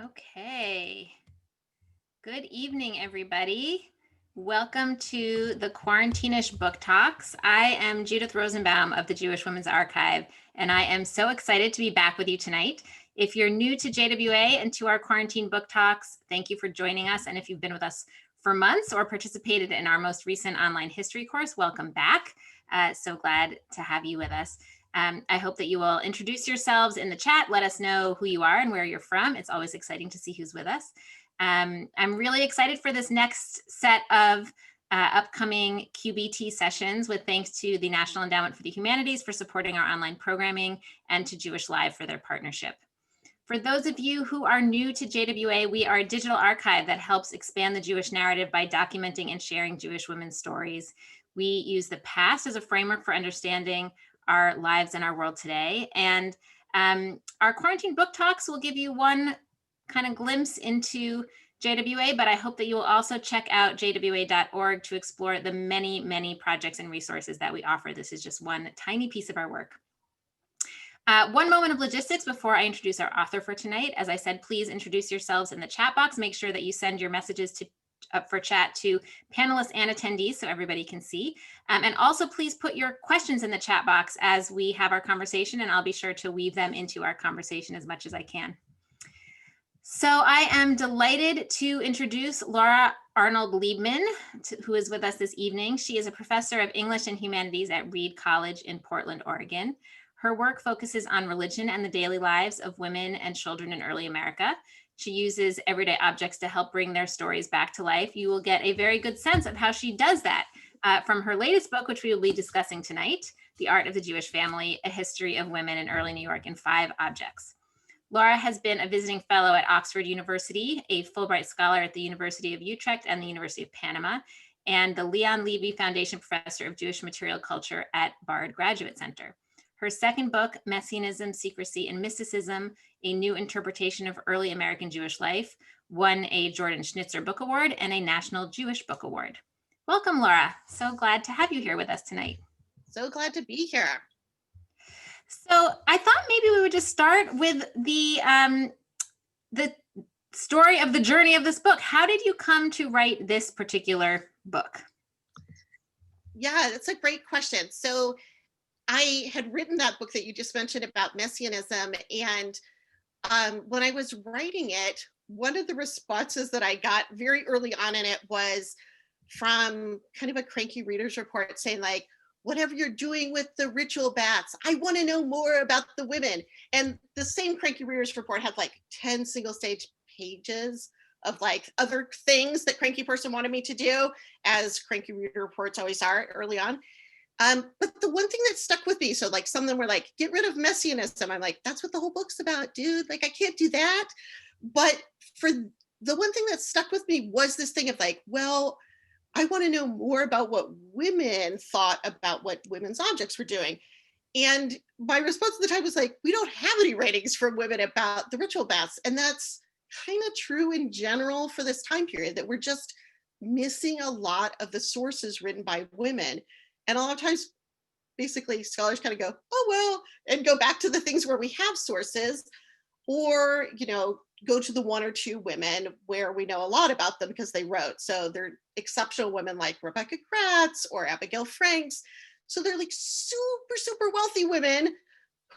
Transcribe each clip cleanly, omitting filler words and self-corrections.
Okay. Good evening, everybody. Welcome to the Quarantine-ish Book Talks. I am Judith Rosenbaum of the Jewish Women's Archive, and I am so excited to be back with you tonight. If you're new to JWA and to our Quarantine Book Talks, thank you for joining us. And if you've been with us for months or participated in our most recent online history course, welcome back. So glad to have you with us. I hope that you will introduce yourselves in the chat. Let us know who you are and where you're from. It's always exciting to see who's with us. I'm really excited for this next set of upcoming QBT sessions, with thanks to the National Endowment for the Humanities for supporting our online programming and to jewishLIVE for their partnership. For those of you who are new to JWA, we are a digital archive that helps expand the Jewish narrative by documenting and sharing Jewish women's stories. We use the past as a framework for understanding our lives and our world today. And our Quarantine Book Talks will give you one kind of glimpse into JWA, but I hope that you will also check out jwa.org to explore the many, many projects and resources that we offer. This is just one tiny piece of our work. One moment of logistics before I introduce our author for tonight. As I said, please introduce yourselves in the chat box. Make sure that you send your messages for chat to panelists and attendees so everybody can see. And also please put your questions in the chat box as we have our conversation, and I'll be sure to weave them into our conversation as much as I can. So I am delighted to introduce Laura Arnold Leibman, who is with us this evening. She is a professor of English and Humanities at Reed College in Portland, Oregon. Her work focuses on religion and the daily lives of women and children in early America. She uses everyday objects to help bring their stories back to life. You will get a very good sense of how she does that from her latest book, which we will be discussing tonight, The Art of the Jewish Family, A History of Women in Early New York in 5 Objects. Laura has been a visiting fellow at Oxford University, a Fulbright Scholar at the University of Utrecht and the University of Panama, and the Leon Levy Foundation Professor of Jewish Material Culture at Bard Graduate Center. Her second book, Messianism, Secrecy, and Mysticism, A New Interpretation of Early American Jewish Life, won a Jordan Schnitzer Book Award and a National Jewish Book Award. Welcome, Laura. So glad to have you here with us tonight. So glad to be here. So I thought maybe we would just start with the story of the journey of this book. How did you come to write this particular book? Yeah, that's a great question. So I had written that book that you just mentioned about Messianism, and when I was writing it, one of the responses that I got very early on in it was from kind of a cranky reader's report saying, like, whatever you're doing with the ritual baths, I want to know more about the women. And the same cranky reader's report had like 10 single stage pages of like other things that cranky person wanted me to do, as cranky reader reports always are early on. But the one thing that stuck with me, so like some of them were like, get rid of Messianism. I'm like, that's what the whole book's about, dude. Like, I can't do that. But for the one thing that stuck with me was this thing of like, well, I want to know more about what women thought about what women's objects were doing. And my response at the time was like, we don't have any writings from women about the ritual baths. And that's kind of true in general for this time period, that we're just missing a lot of the sources written by women. And a lot of times, basically, scholars kind of go, oh, well, and go back to the things where we have sources, or, you know, go to the one or two women where we know a lot about them because they wrote. So they're exceptional women like Rebecca Kratz or Abigail Franks. So they're like super, super wealthy women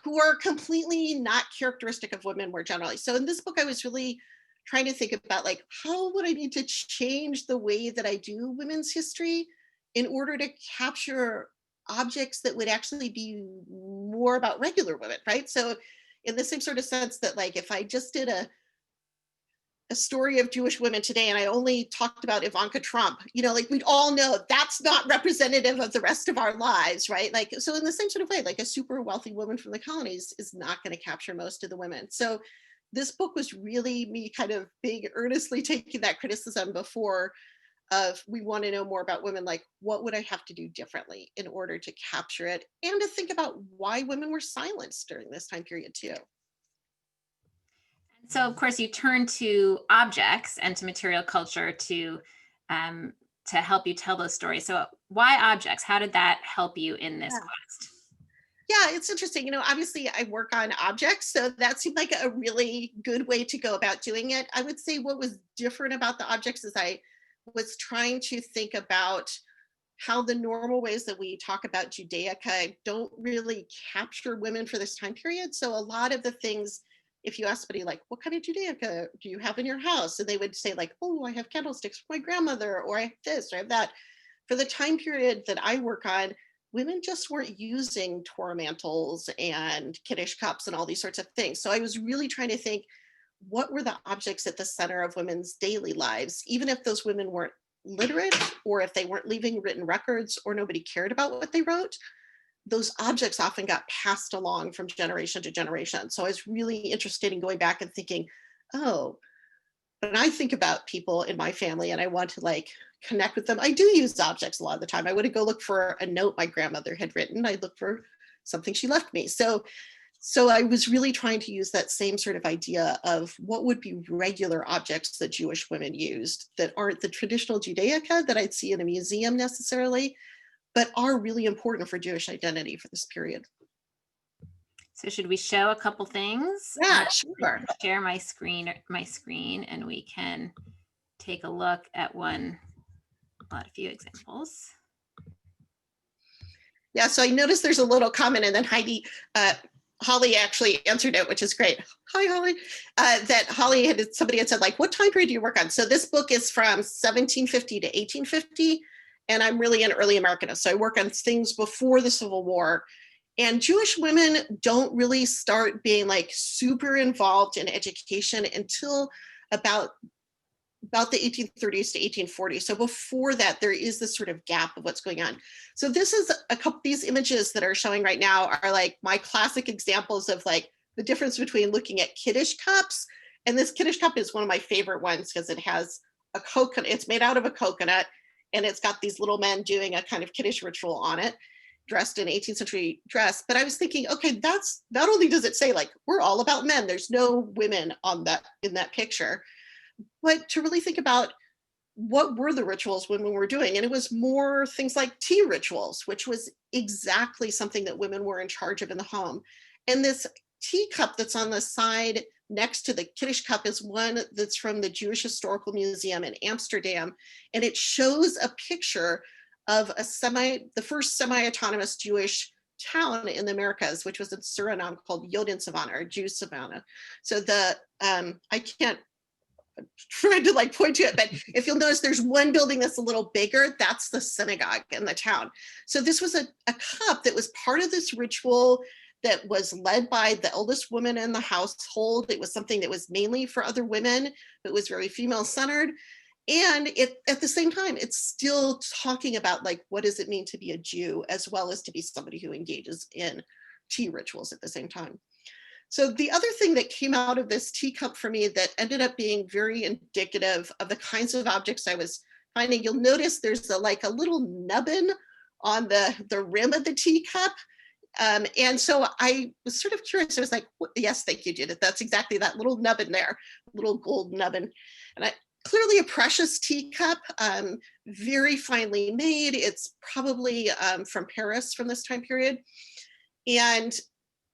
who are completely not characteristic of women more generally. So in this book, I was really trying to think about like, how would I need to change the way that I do women's history in order to capture objects that would actually be more about regular women, right? So in the same sort of sense that like, if I just did a story of Jewish women today and I only talked about Ivanka Trump, you know, like we'd all know that's not representative of the rest of our lives, right? Like, so in the same sort of way, like a super wealthy woman from the colonies is not going to capture most of the women. So this book was really me kind of being earnestly taking that criticism before of, we want to know more about women, like what would I have to do differently in order to capture it, and to think about why women were silenced during this time period too. So of course you turn to objects and to material culture to help you tell those stories. So why objects? How did that help you in this quest? Yeah, it's interesting. Obviously I work on objects, so that seemed like a really good way to go about doing it. I would say what was different about the objects is I was trying to think about how the normal ways that we talk about Judaica don't really capture women for this time period. So a lot of the things, if you ask somebody like, what kind of Judaica do you have in your house? And they would say like, oh, I have candlesticks for my grandmother, or I have this, or I have that. For the time period that I work on, women just weren't using Torah mantles and Kiddush cups and all these sorts of things. So I was really trying to think, what were the objects at the center of women's daily lives, even if those women weren't literate, or if they weren't leaving written records, or nobody cared about what they wrote. Those objects often got passed along from generation to generation. So I was really interested in going back and thinking, oh, when I think about people in my family and I want to like connect with them, I do use objects a lot of the time. I wouldn't go look for a note my grandmother had written. I look for something she left me. So I was really trying to use that same sort of idea of what would be regular objects that Jewish women used that aren't the traditional Judaica that I'd see in a museum necessarily, but are really important for Jewish identity for this period. So should we show a couple things? Yeah, sure. Share my screen, and we can take a look at a few examples. Yeah, so I noticed there's a little comment, and then Holly actually answered it, which is great. Hi, Holly. That somebody had said, like, what time period do you work on? So this book is from 1750 to 1850, and I'm really an early Americanist. So I work on things before the Civil War. And Jewish women don't really start being like super involved in education until about the 1830s to 1840s. So before that, there is this sort of gap of what's going on. So this is these images that are showing right now are like my classic examples of like the difference between looking at Kiddush cups. And this Kiddush cup is one of my favorite ones because it has a coconut, it's made out of a coconut, and it's got these little men doing a kind of Kiddush ritual on it, dressed in 18th century dress. But I was thinking, okay, that's not only does it say like, we're all about men, there's no women in that picture, but to really think about what were the rituals women were doing. And it was more things like tea rituals, which was exactly something that women were in charge of in the home. And this teacup that's on the side next to the Kiddush cup is one that's from the Jewish Historical Museum in Amsterdam. And it shows a picture of the first semi-autonomous Jewish town in the Americas, which was in Suriname, called Jodin Savannah, or Jew Savannah. So I can't try to like point to it, but if you'll notice, there's one building that's a little bigger. That's the synagogue in the town. So this was a cup that was part of this ritual that was led by the oldest woman in the household. It was something that was mainly for other women, but was very female-centered. And at the same time, it's still talking about like, what does it mean to be a Jew, as well as to be somebody who engages in tea rituals at the same time. So the other thing that came out of this teacup for me that ended up being very indicative of the kinds of objects I was finding, you'll notice there's a little nubbin on the rim of the teacup. And so I was sort of curious. I was like, yes, thank you, Judith. That's exactly that little nubbin there, little gold nubbin. And clearly a precious teacup, very finely made. It's probably from Paris from this time period. And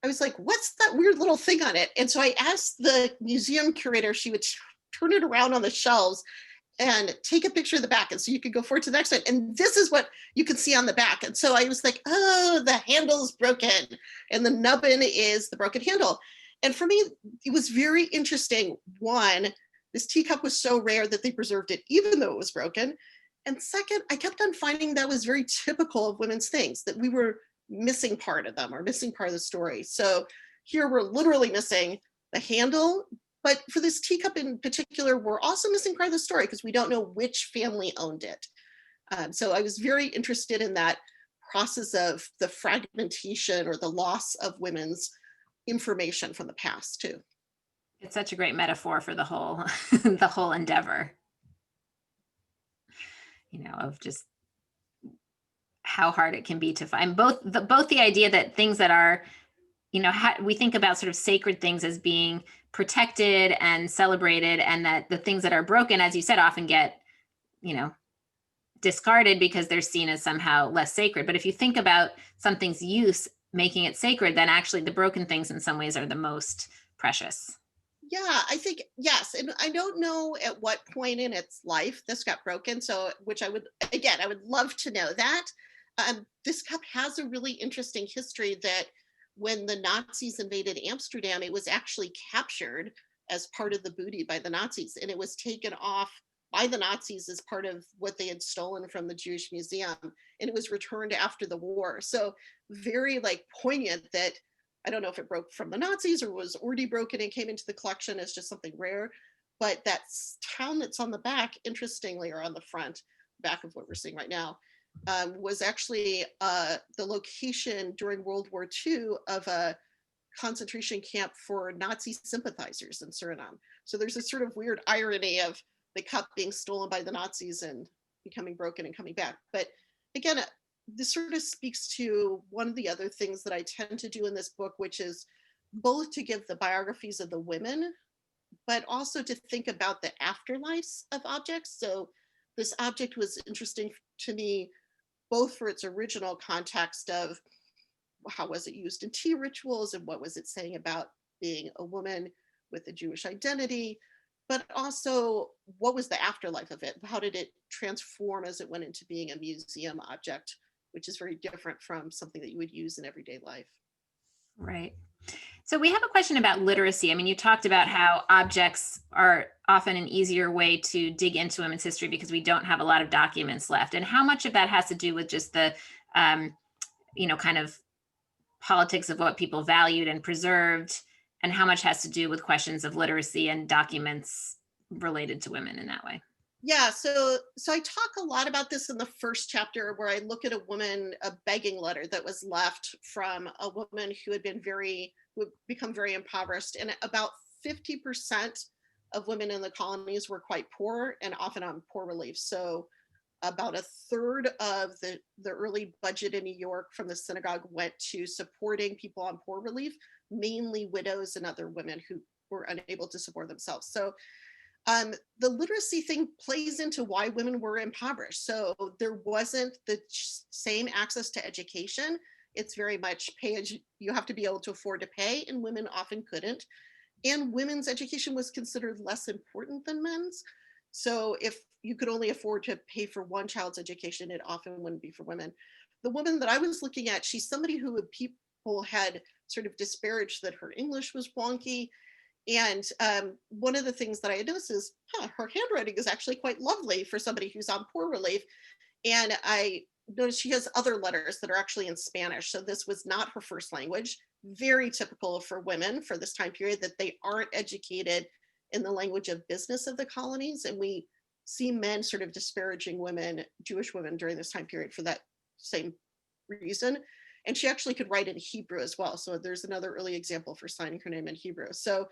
I was like, what's that weird little thing on it? And so I asked the museum curator if she would turn it around on the shelves and take a picture of the back. And so you could go forward to the next one. And this is what you can see on the back. And so I was like, oh, the handle's broken. And the nubbin is the broken handle. And for me, it was very interesting. One, this teacup was so rare that they preserved it, even though it was broken. And second, I kept on finding that was very typical of women's things, that we were missing part of them or missing part of the story. So here we're literally missing the handle, but for this teacup in particular, we're also missing part of the story because we don't know which family owned it. So I was very interested in that process of the fragmentation or the loss of women's information from the past too. It's such a great metaphor for the whole the whole endeavor, of just how hard it can be to find both the idea that things that are, we think about sort of sacred things as being protected and celebrated, and that the things that are broken, as you said, often get, discarded because they're seen as somehow less sacred. But if you think about something's use making it sacred, then actually the broken things in some ways are the most precious. Yeah, I think, yes. And I don't know at what point in its life this got broken. So, which I would, again, I would love to know that. This cup has a really interesting history that when the Nazis invaded Amsterdam, it was actually captured as part of the booty by the Nazis. And it was taken off by the Nazis as part of what they had stolen from the Jewish Museum. And it was returned after the war. So very like poignant that I don't know if it broke from the Nazis or was already broken and came into the collection as just something rare. But that town that's on the back, interestingly, or on the front, back of what we're seeing right now, was actually the location during World War II of a concentration camp for Nazi sympathizers in Suriname. So there's this sort of weird irony of the cup being stolen by the Nazis and becoming broken and coming back. But again, this sort of speaks to one of the other things that I tend to do in this book, which is both to give the biographies of the women, but also to think about the afterlives of objects. So this object was interesting to me, both for its original context of how was it used in tea rituals and what was it saying about being a woman with a Jewish identity, but also what was the afterlife of it? How did it transform as it went into being a museum object, which is very different from something that you would use in everyday life. Right. So we have a question about literacy. I mean, you talked about how objects are often an easier way to dig into women's history because we don't have a lot of documents left. And how much of that has to do with just the, kind of politics of what people valued and preserved, and how much has to do with questions of literacy and documents related to women in that way? Yeah, so I talk a lot about this in the first chapter, where I look at a begging letter that was left from a woman who had become very impoverished, and about 50% of women in the colonies were quite poor and often on poor relief. So about a third of the early budget in New York from the synagogue went to supporting people on poor relief, mainly widows and other women who were unable to support themselves. So the literacy thing plays into why women were impoverished. So there wasn't the same access to education. It's very much you have to be able to afford to pay, and women often couldn't. And women's education was considered less important than men's. So if you could only afford to pay for one child's education, it often wouldn't be for women. The woman that I was looking at, she's somebody who people had sort of disparaged that her English was wonky. And one of the things that I noticed is her handwriting is actually quite lovely for somebody who's on poor relief. And I noticed she has other letters that are actually in Spanish. So this was not her first language. Very typical for women for this time period, that they aren't educated in the language of business of the colonies. And we see men sort of disparaging women, Jewish women, during this time period for that same reason. And she actually could write in Hebrew as well. So there's another early example for signing her name in Hebrew. So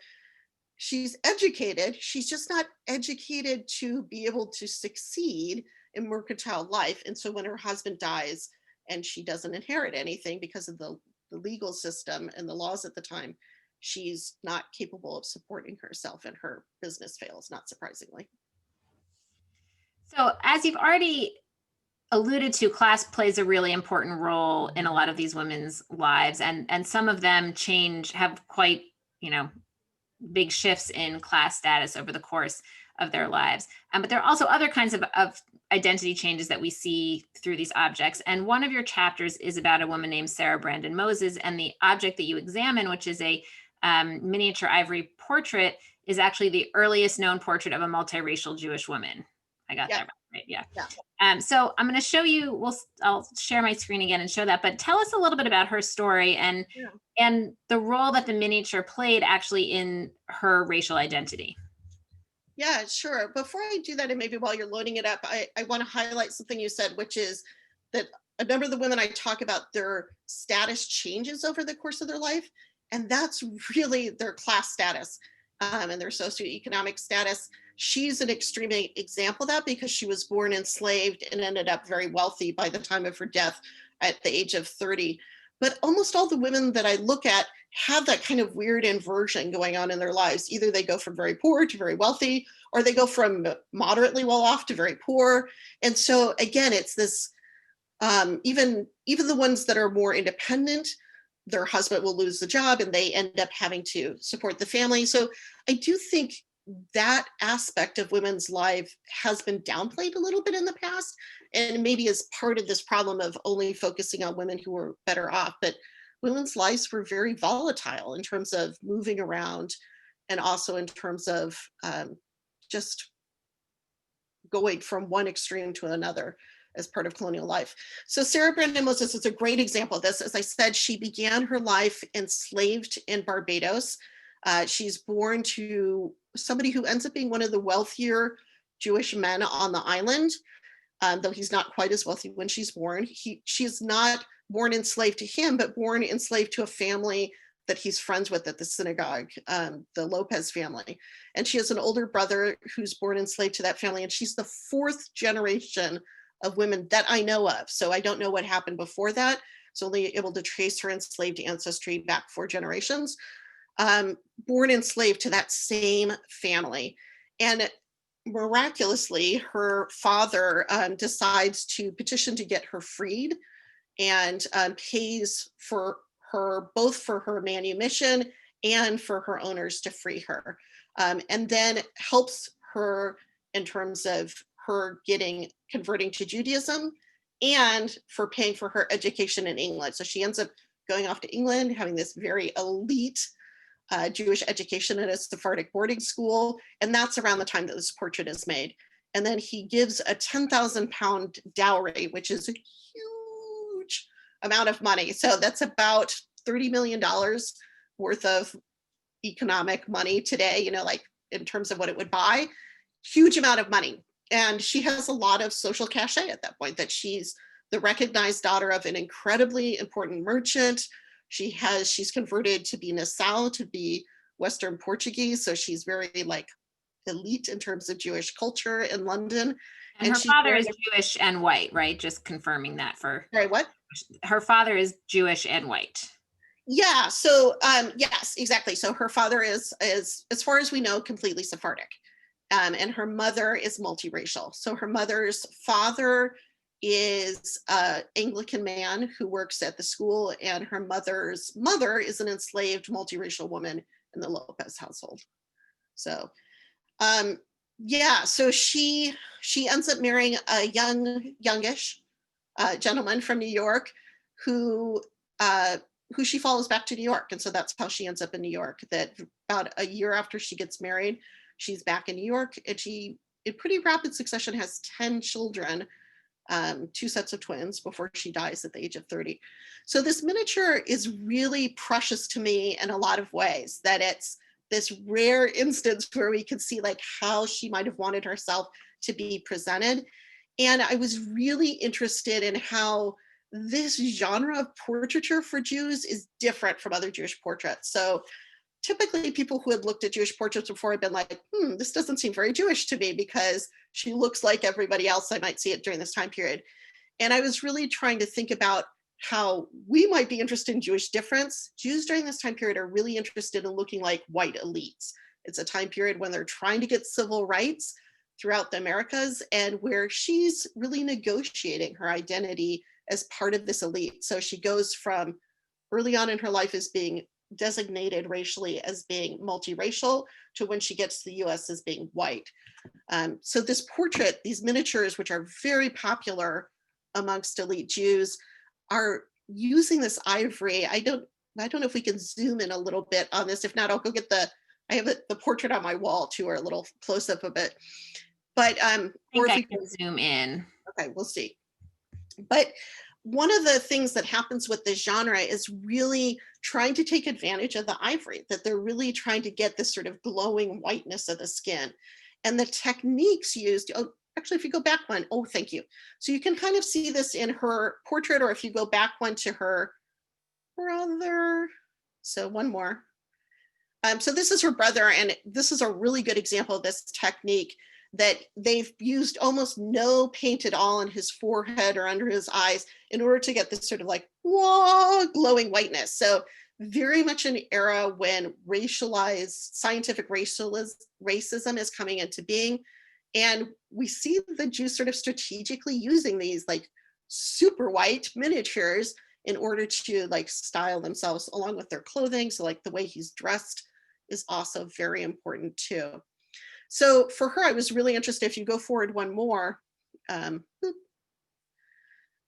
she's educated, she's just not educated to be able to succeed in mercantile life. And so when her husband dies and she doesn't inherit anything because of the legal system and the laws at the time, she's not capable of supporting herself, and her business fails, not surprisingly. So as you've already alluded to, class plays a really important role in a lot of these women's lives, and some of them have quite, big shifts in class status over the course of their lives. But there are also other kinds of identity changes that we see through these objects. And one of your chapters is about a woman named Sarah Brandon Moses, and the object that you examine, which is a miniature ivory portrait, is actually the earliest known portrait of a multiracial Jewish woman. I got that right. Yeah. So I'm going to show you, I'll share my screen again and show that, but tell us a little bit about her story and the role that the miniature played actually in her racial identity. Yeah, sure. Before I do that, and maybe while you're loading it up, I want to highlight something you said, which is that a number of the women I talk about, their status changes over the course of their life. And that's really their class status and their socioeconomic status. She's an extreme example of that because she was born enslaved and ended up very wealthy by the time of her death at the age of 30. But almost all the women that I look at have that kind of weird inversion going on in their lives. Either they go from very poor to very wealthy, or they go from moderately well off to very poor. And so again, it's this, even the ones that are more independent, their husband will lose the job and they end up having to support the family. So I do think that aspect of women's life has been downplayed a little bit in the past, and maybe as part of this problem of only focusing on women who were better off. But women's lives were very volatile in terms of moving around, and also in terms of just going from one extreme to another as part of colonial life. So Sarah Brandon Moses is a great example of this. As I said, she began her life enslaved in Barbados. She's born to somebody who ends up being one of the wealthier Jewish men on the island, though he's not quite as wealthy when she's born. She's not born enslaved to him, but born enslaved to a family that he's friends with at the synagogue, the Lopez family. And she has an older brother who's born enslaved to that family. And she's the fourth generation of women that I know of. So I don't know what happened before that. So only able to trace her enslaved ancestry back 4 generations. Born enslaved to that same family. And miraculously, her father decides to petition to get her freed, and pays for her, both for her manumission and for her owners to free her. And then helps her in terms of her converting to Judaism, and for paying for her education in England. So she ends up going off to England, having this very elite Jewish education at a Sephardic boarding school. And that's around the time that this portrait is made. And then he gives a 10,000 pound dowry, which is a huge amount of money. So that's about $30 million worth of economic money today, you know, like in terms of what it would buy, huge amount of money. And she has a lot of social cachet at that point, that she's the recognized daughter of an incredibly important merchant. She's converted to be Nassau, to be Western Portuguese. So she's very like elite in terms of Jewish culture in London. And her father is Jewish and white, right? Just confirming that for. Sorry, what? Her father is Jewish and white. Yeah, so yes, exactly. So her father is, as far as we know, completely Sephardic. And her mother is multiracial. So her mother's father is an Anglican man who works at the school, and her mother's mother is an enslaved multiracial woman in the Lopez household. So yeah, so she ends up marrying a youngish gentleman from New York who she follows back to New York. And so that's how she ends up in New York. That about a year after she gets married, she's back in New York, and she, in pretty rapid succession, has 10 children, 2 sets of twins, before she dies at the age of 30. So this miniature is really precious to me in a lot of ways, that it's this rare instance where we could see like how she might have wanted herself to be presented. And I was really interested in how this genre of portraiture for Jews is different from other Jewish portraits. So typically people who had looked at Jewish portraits before had been like, this doesn't seem very Jewish to me, because she looks like everybody else I might see it during this time period. And I was really trying to think about how we might be interested in Jewish difference. Jews during this time period are really interested in looking like white elites. It's a time period when they're trying to get civil rights throughout the Americas, and where she's really negotiating her identity as part of this elite. So she goes from early on in her life as being designated racially as being multiracial, to when she gets to the US as being white. So this portrait, these miniatures, which are very popular amongst elite Jews, are using this ivory. I don't know if we can zoom in a little bit on this. If not, I'll go get I have the portrait on my wall too, or a little close up of it. But or if I can zoom in. Okay, we'll see. But one of the things that happens with this genre is really trying to take advantage of the ivory, that they're really trying to get this sort of glowing whiteness of the skin. And the techniques used, actually, if you go back one, thank you. So you can kind of see this in her portrait, or if you go back one to her brother. So one more. So this is her brother, and this is a really good example of this technique, that they've used almost no paint at all on his forehead or under his eyes in order to get this sort of like, whoa, glowing whiteness. So very much an era when racialized, scientific racism is coming into being. And we see the Jews sort of strategically using these like super white miniatures in order to like style themselves along with their clothing. So like the way he's dressed is also very important too. So for her, I was really interested, if you go forward one more,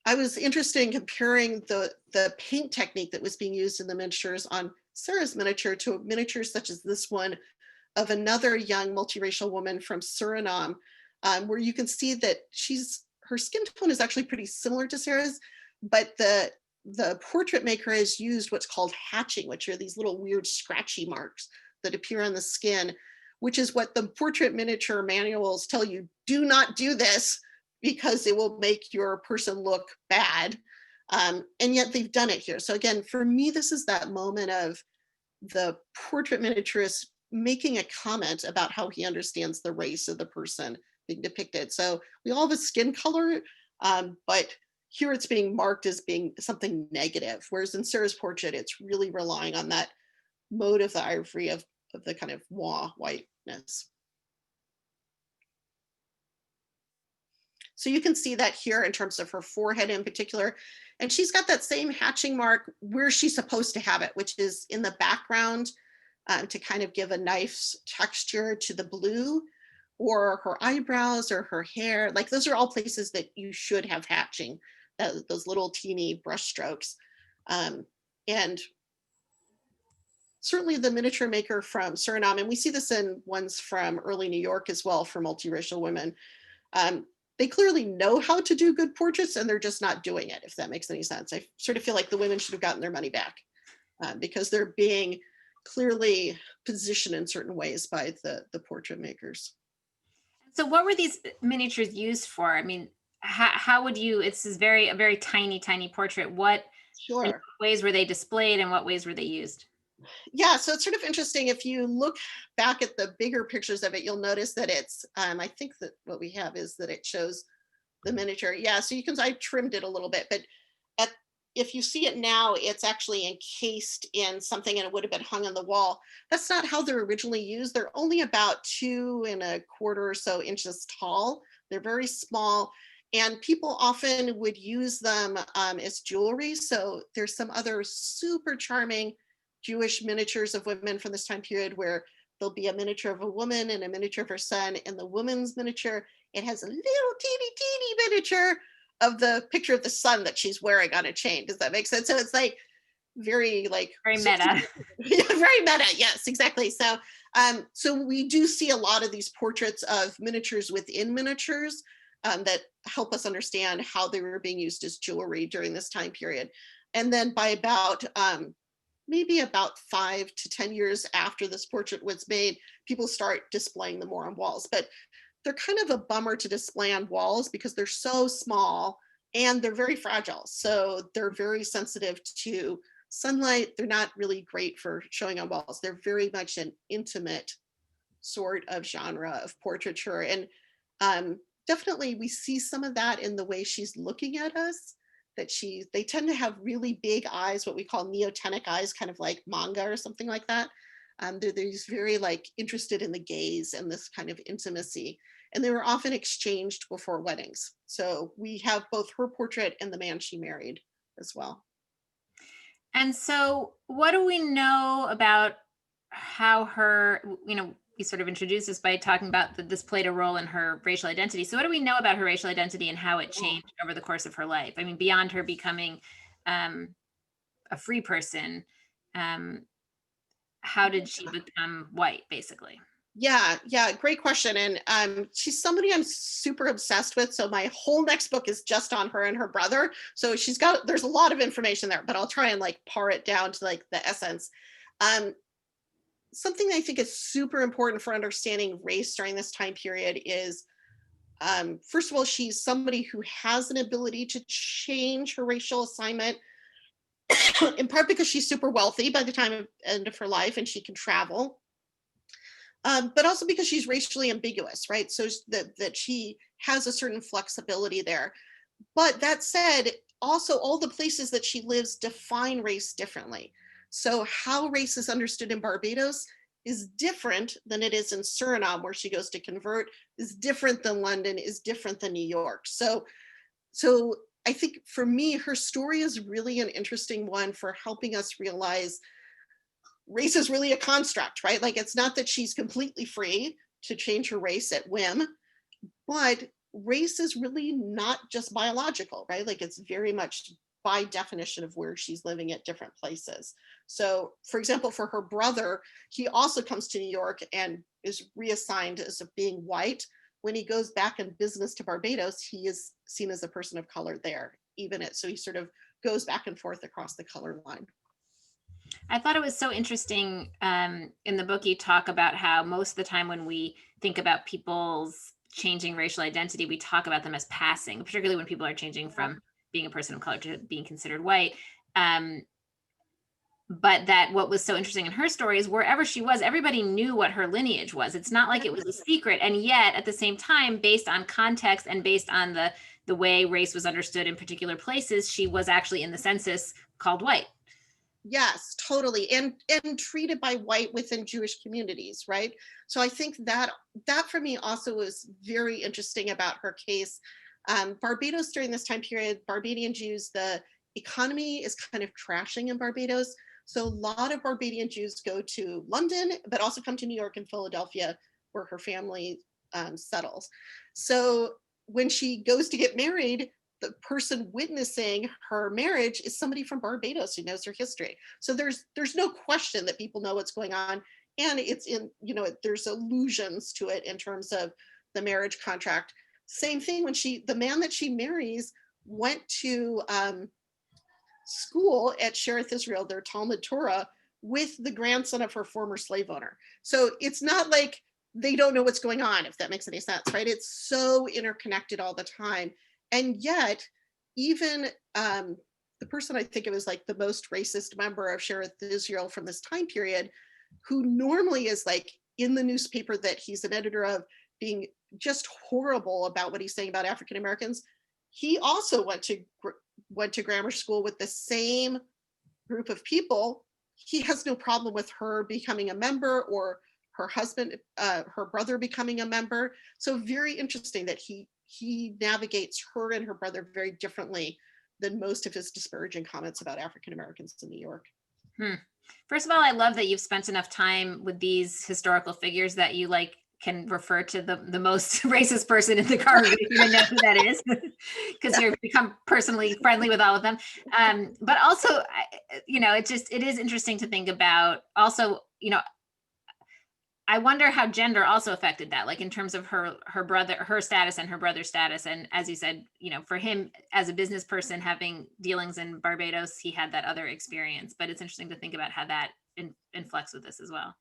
I was interested in comparing the paint technique that was being used in the miniatures on Sarah's miniature to miniatures such as this one of another young multiracial woman from Suriname, where you can see that her skin tone is actually pretty similar to Sarah's, but the portrait maker has used what's called hatching, which are these little weird scratchy marks that appear on the skin, which is what the portrait miniature manuals tell you, do not do this because it will make your person look bad. And yet they've done it here. So again, for me, this is that moment of the portrait miniaturist making a comment about how he understands the race of the person being depicted. So we all have a skin color, but here it's being marked as being something negative. Whereas in Sarah's portrait, it's really relying on that mode of the ivory of the kind of whiteness. So you can see that here in terms of her forehead in particular. And she's got that same hatching mark where she's supposed to have it, which is in the background to kind of give a nice texture to the blue, or her eyebrows or her hair. Like those are all places that you should have hatching, those little teeny brush strokes. And certainly the miniature maker from Suriname, and we see this in ones from early New York as well for multiracial women, they clearly know how to do good portraits and they're just not doing it, if that makes any sense. I sort of feel like the women should have gotten their money back because they're being clearly positioned in certain ways by the portrait makers. So what were these miniatures used for? I mean, how would you, it's a very tiny portrait. What ways were they displayed and what ways were they used? Yeah, so it's sort of interesting. If you look back at the bigger pictures of it, you'll notice that it's, I think that what we have is that it shows the miniature. Yeah, so you can, I trimmed it a little bit, but if you see it now, it's actually encased in something and it would have been hung on the wall. That's not how they're originally used. They're only about 2 1/4 or so inches tall. They're very small. And people often would use them as jewelry. So there's some other super charming Jewish miniatures of women from this time period where there'll be a miniature of a woman and a miniature of her son. And the woman's miniature, it has a little teeny miniature of the picture of the sun that she's wearing on a chain. Does that make sense? So it's like very meta. Very meta. Yes, exactly. So so we do see a lot of these portraits of miniatures within miniatures that help us understand how they were being used as jewelry during this time period. And then by about maybe about 5 to 10 years after this portrait was made, people start displaying them more on walls. But they're kind of a bummer to display on walls because they're so small and they're very fragile. So they're very sensitive to sunlight. They're not really great for showing on walls. They're very much an intimate sort of genre of portraiture. And definitely we see some of that in the way she's looking at us, that they tend to have really big eyes, what we call neotenic eyes, kind of like manga or something like that. They're very like interested in the gaze and this kind of intimacy. And they were often exchanged before weddings. So we have both her portrait and the man she married as well. And so what do we know about how her, you sort of introduced us by talking about that this played a role in her racial identity. So what do we know about her racial identity and how it changed over the course of her life? I mean, beyond her becoming a free person, how did she become white, basically? Yeah, great question. And she's somebody I'm super obsessed with. So my whole next book is just on her and her brother. So there's a lot of information there, but I'll try and like pare it down to like the essence. Something I think is super important for understanding race during this time period is, first of all, she's somebody who has an ability to change her racial assignment, in part because she's super wealthy by the time of end of her life and she can travel. But also because she's racially ambiguous, right? So that she has a certain flexibility there. But that said, also all the places that she lives define race differently. So how race is understood in Barbados is different than it is in Suriname, where she goes to convert, is different than London, is different than New York. So I think for me, her story is really an interesting one for helping us realize race is really a construct, right? Like, it's not that she's completely free to change her race at whim, but race is really not just biological, right? Like, it's very much by definition of where she's living at different places. So, for example, for her brother, he also comes to New York and is reassigned as being white. When he goes back in business to Barbados, he is seen as a person of color there, so he sort of goes back and forth across the color line. I thought it was so interesting. In the book, you talk about how most of the time when we think about people's changing racial identity, we talk about them as passing, particularly when people are changing from being a person of color to being considered white. But that what was so interesting in her story is wherever she was, everybody knew what her lineage was. It's not like it was a secret. And yet at the same time, based on context and based on the way race was understood in particular places, she was actually in the census called white. Yes, totally. And treated by white within Jewish communities, right? So I think that for me also was very interesting about her case. Barbados during this time period, Barbadian Jews, the economy is kind of crashing in Barbados. So a lot of Barbadian Jews go to London, but also come to New York and Philadelphia, where her family settles. So when she goes to get married, the person witnessing her marriage is somebody from Barbados who knows her history. So there's no question that people know what's going on. And it's in, there's allusions to it in terms of the marriage contract. Same thing when the man that she marries went to school at Sherith Israel, their Talmud Torah, with the grandson of her former slave owner. So it's not like they don't know what's going on, if that makes any sense, right? It's so interconnected all the time. And yet, even the person I think it was like the most racist member of Sherith Israel from this time period, who normally is like in the newspaper that he's an editor of, being just horrible about what he's saying about African Americans, he also went to grammar school with the same group of people. He has no problem with her becoming a member, or her husband, her brother becoming a member. So very interesting that he navigates her and her brother very differently than most of his disparaging comments about African Americans in New York. First of all, I love that you've spent enough time with these historical figures that you can refer to the most racist person in the congregation and know who that is, because you've become personally friendly with all of them. But also, it is interesting to think about also, I wonder how gender also affected that, like in terms of her status and her brother's status. And as you said, for him as a business person having dealings in Barbados, he had that other experience. But it's interesting to think about how that inflects with this as well.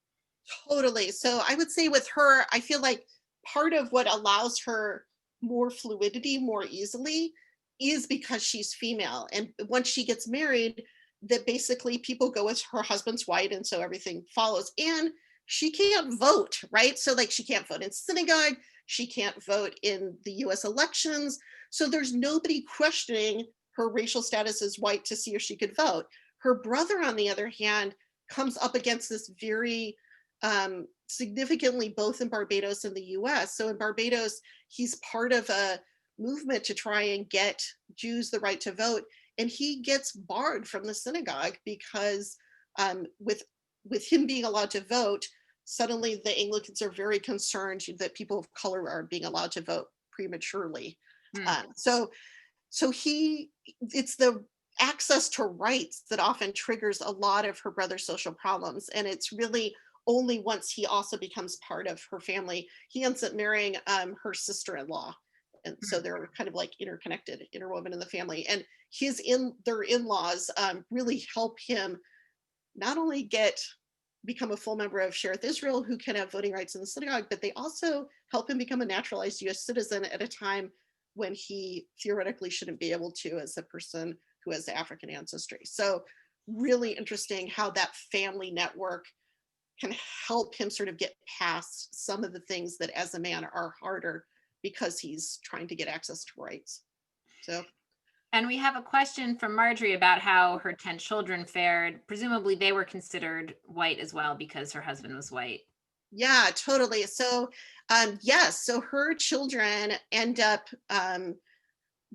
Totally. So I would say with her, I feel like part of what allows her more fluidity more easily is because she's female. And once she gets married, that basically people go with her husband's white, and so everything follows. And she can't vote, right? So like she can't vote in synagogue, she can't vote in the US elections. So there's nobody questioning her racial status as white to see if she could vote. Her brother, on the other hand, comes up against this very significantly, both in Barbados and the US. So in Barbados, he's part of a movement to try and get Jews the right to vote. And he gets barred from the synagogue because with him being allowed to vote, suddenly the Anglicans are very concerned that people of color are being allowed to vote prematurely. So it's the access to rights that often triggers a lot of her brother's social problems. And it's really only once he also becomes part of her family, he ends up marrying her sister-in-law. And so they're kind of like interconnected, interwoven in the family. And their in-laws really help him not only become a full member of Sherith Israel, who can have voting rights in the synagogue, but they also help him become a naturalized US citizen at a time when he theoretically shouldn't be able to, as a person who has African ancestry. So really interesting how that family network can help him sort of get past some of the things that as a man are harder because he's trying to get access to rights. And we have a question from Marjorie about how her 10 children fared. Presumably they were considered white as well because her husband was white. Yeah, totally. So yes, so her children end up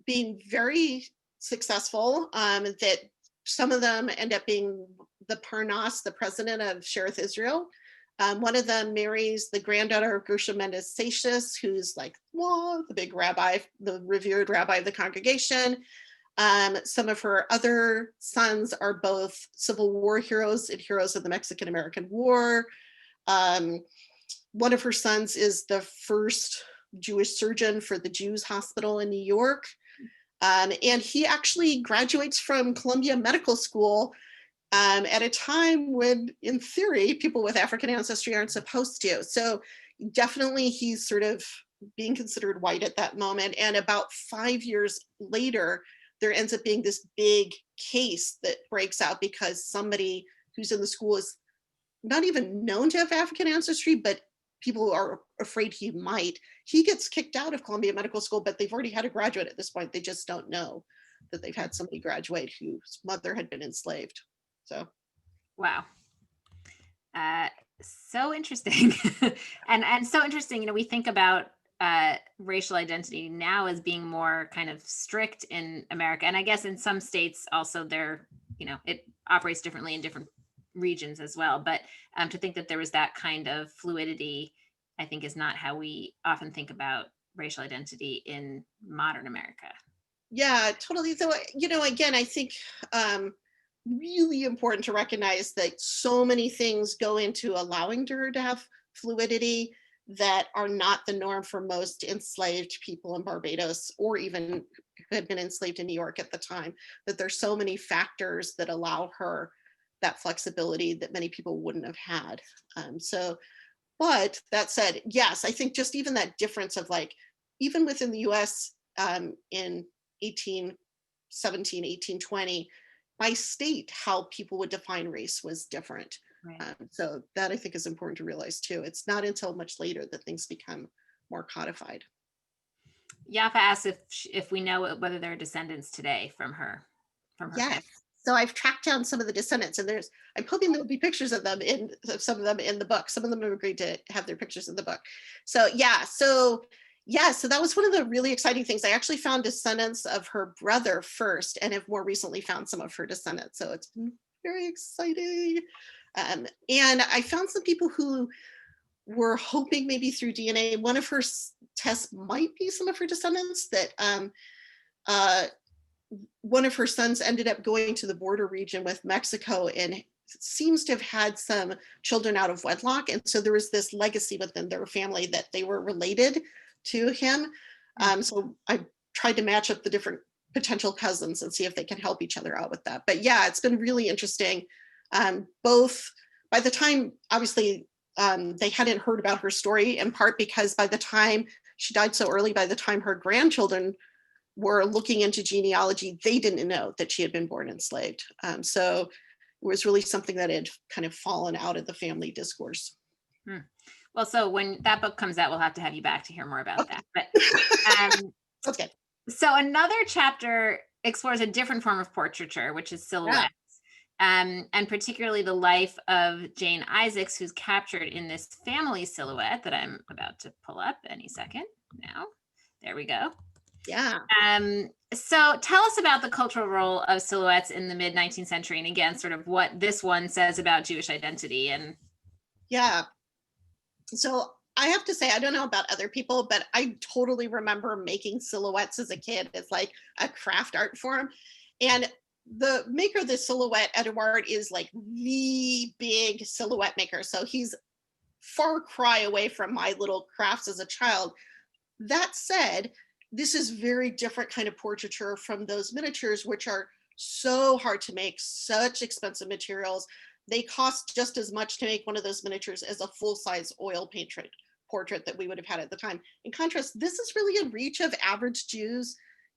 being very successful, that some of them end up being the Parnas, the president of Sherith Israel. One of them marries the granddaughter of Gershom Mendes Satius, who's like, whoa, the big rabbi, the revered rabbi of the congregation. Some of her other sons are both Civil War heroes and heroes of the Mexican-American War. One of her sons is the first Jewish surgeon for the Jews Hospital in New York. And he actually graduates from Columbia Medical School at a time when, in theory, people with African ancestry aren't supposed to. So definitely he's sort of being considered white at that moment. And about 5 years later, there ends up being this big case that breaks out because somebody who's in the school is not even known to have African ancestry, but people are afraid he might. He gets kicked out of Columbia Medical School, but they've already had a graduate at this point. They just don't know that they've had somebody graduate whose mother had been enslaved. So, wow. So interesting. and so interesting, you know, we think about racial identity now as being more kind of strict in America. And I guess in some states also there, you know, it operates differently in different regions as well. But to think that there was that kind of fluidity, I think is not how we often think about racial identity in modern America. Yeah, totally. So, you know, again, I think really important to recognize that so many things go into allowing her to have fluidity that are not the norm for most enslaved people in Barbados, or even who had been enslaved in New York at the time, that there's so many factors that allow her that flexibility that many people wouldn't have had. But that said, yes, I think just even that difference of like, even within the US in 1817, 1820, by state, how people would define race was different. Right. So that I think is important to realize too. It's not until much later that things become more codified. Yafa asks if we know whether there are descendants today from her Yes. family. So I've tracked down some of the descendants, and I'm hoping there'll be pictures of them some of them in the book. Some of them have agreed to have their pictures in the book. So so that was one of the really exciting things. I actually found descendants of her brother first, and have more recently found some of her descendants. So it's been very exciting. And I found some people who were hoping maybe through DNA, one of her tests might be some of her descendants, that one of her sons ended up going to the border region with Mexico and seems to have had some children out of wedlock. And so there was this legacy within their family that they were related to him. So I tried to match up the different potential cousins and see if they can help each other out with that. But yeah, it's been really interesting. Both by the time, obviously, they hadn't heard about her story, in part because by the time she died so early, by the time her grandchildren were looking into genealogy, they didn't know that she had been born enslaved. So it was really something that had kind of fallen out of the family discourse. Well, so when that book comes out, we'll have to have you back to hear more about that. But Okay. So another chapter explores a different form of portraiture, which is silhouettes. And particularly the life of Jane Isaacs, who's captured in this family silhouette that I'm about to pull up any second now. There we go. Yeah. So tell us about the cultural role of silhouettes in the mid-19th century, and again, sort of what this one says about Jewish identity. And yeah. So I have to say, I don't know about other people, but I totally remember making silhouettes as a kid. It's like a craft art form. And the maker of the silhouette, Edouard, is like the big silhouette maker. So he's far cry away from my little crafts as a child. That said, this is very different kind of portraiture from those miniatures, which are so hard to make, such expensive materials. They cost just as much to make one of those miniatures as a full-size oil painted portrait that we would have had at the time. In contrast, this is really in reach of average Jews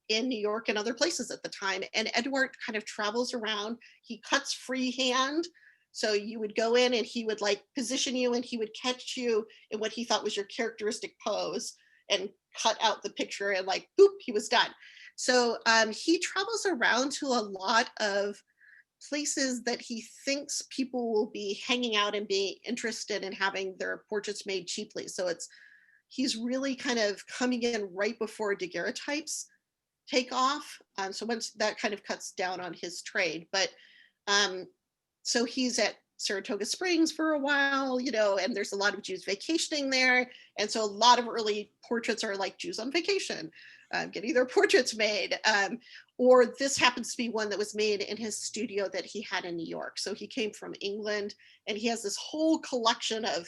in New York and other places at the time. And Edouard kind of travels around. He cuts freehand. So you would go in and he would like position you, and he would catch you in what he thought was your characteristic pose and cut out the picture, and like, boop, he was done. So he travels around to a lot of places that he thinks people will be hanging out and be interested in having their portraits made cheaply. So he's really kind of coming in right before daguerreotypes take off. So once that kind of cuts down on his trade, but so he's at Saratoga Springs for a while, you know, and there's a lot of Jews vacationing there. And so a lot of early portraits are like Jews on vacation, getting their portraits made. Or this happens to be one that was made in his studio that he had in New York. So he came from England and he has this whole collection of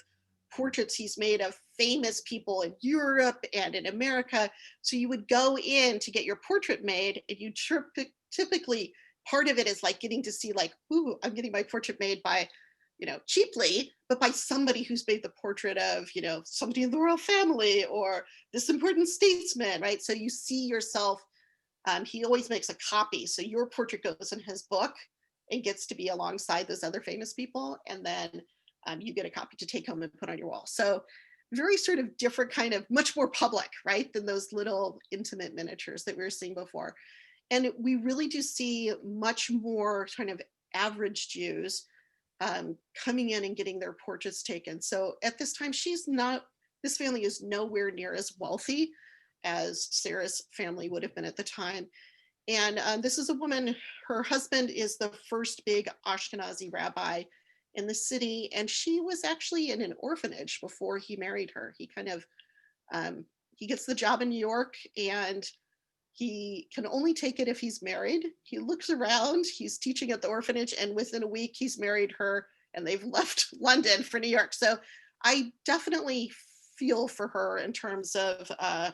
portraits he's made of famous people in Europe and in America. So you would go in to get your portrait made and you typically, part of it is like getting to see like, ooh, I'm getting my portrait made by, you know, cheaply, but by somebody who's made the portrait of, you know, somebody in the royal family or this important statesman, right? So you see yourself, he always makes a copy. So your portrait goes in his book and gets to be alongside those other famous people. And then you get a copy to take home and put on your wall. So very sort of different kind of, much more public, right? Than those little intimate miniatures that we were seeing before. And we really do see much more kind of average Jews coming in and getting their portraits taken. So at this time, this family is nowhere near as wealthy as Sarah's family would have been at the time. And this is a woman, her husband is the first big Ashkenazi rabbi in the city. And she was actually in an orphanage before he married her. He kind of, he gets the job in New York and he can only take it if he's married. He looks around, he's teaching at the orphanage, and within a week he's married her and they've left London for New York. So I definitely feel for her in terms of, I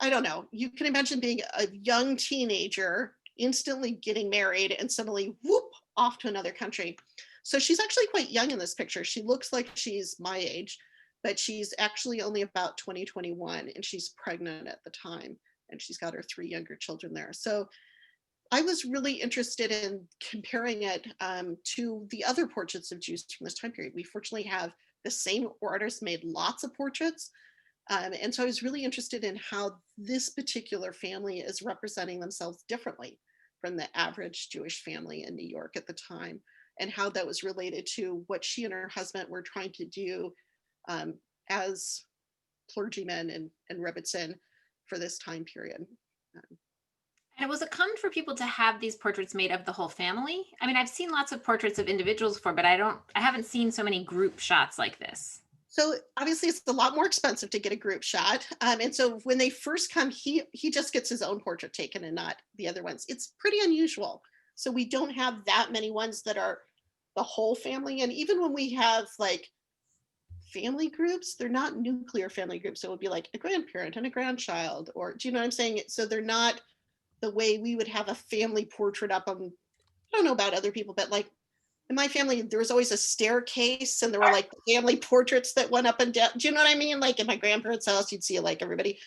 don't know, you can imagine being a young teenager, instantly getting married and suddenly whoop, off to another country. So she's actually quite young in this picture. She looks like she's my age, but she's actually only about 21 and she's pregnant at the time. And she's got her 3 younger children there. So I was really interested in comparing it to the other portraits of Jews from this time period. We fortunately have the same artist made lots of portraits. And so I was really interested in how this particular family is representing themselves differently from the average Jewish family in New York at the time, and how that was related to what she and her husband were trying to do as clergymen and rebbitzin for this time period. And was it common for people to have these portraits made of the whole family? I mean, I've seen lots of portraits of individuals before, but I haven't seen so many group shots like this. So obviously it's a lot more expensive to get a group shot. And so when they first come, he just gets his own portrait taken and not the other ones. It's pretty unusual. So we don't have that many ones that are the whole family. And even when we have like family groups, they're not nuclear family groups. So it would be like a grandparent and a grandchild, or do you know what I'm saying? So they're not the way we would have a family portrait up on, I don't know about other people, but like in my family, there was always a staircase and there were like family portraits that went up and down. Do you know what I mean? Like in my grandparents' house, you'd see like everybody.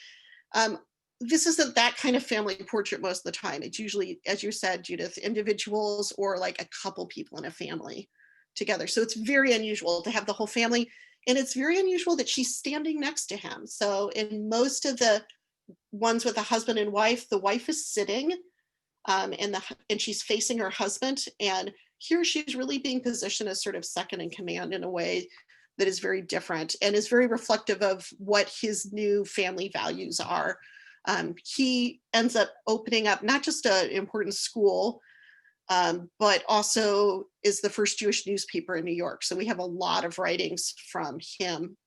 This isn't that kind of family portrait most of the time. It's usually, as you said, Judith, individuals or like a couple people in a family together. So it's very unusual to have the whole family. And it's very unusual that she's standing next to him. So in most of the ones with a husband and wife, the wife is sitting and she's facing her husband. And here she's really being positioned as sort of second in command in a way that is very different and is very reflective of what his new family values are. He ends up opening up not just an important school, but also is the first Jewish newspaper in New York. So we have a lot of writings from him.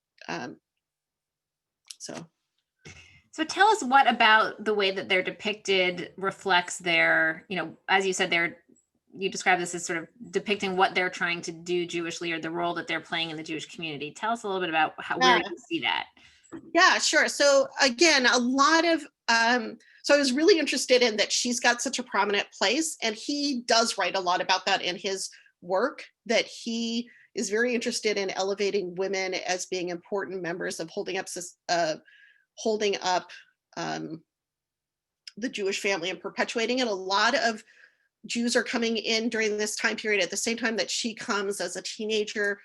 So tell us what about the way that they're depicted reflects their, you know, as you said, you describe this as sort of depicting what they're trying to do Jewishly or the role that they're playing in the Jewish community. Tell us a little bit about where you see that. Yeah, sure. So again, a lot of, so I was really interested in that she's got such a prominent place, and he does write a lot about that in his work, that he is very interested in elevating women as being important members of holding up the Jewish family and perpetuating it. A lot of Jews are coming in during this time period at the same time that she comes as a teenager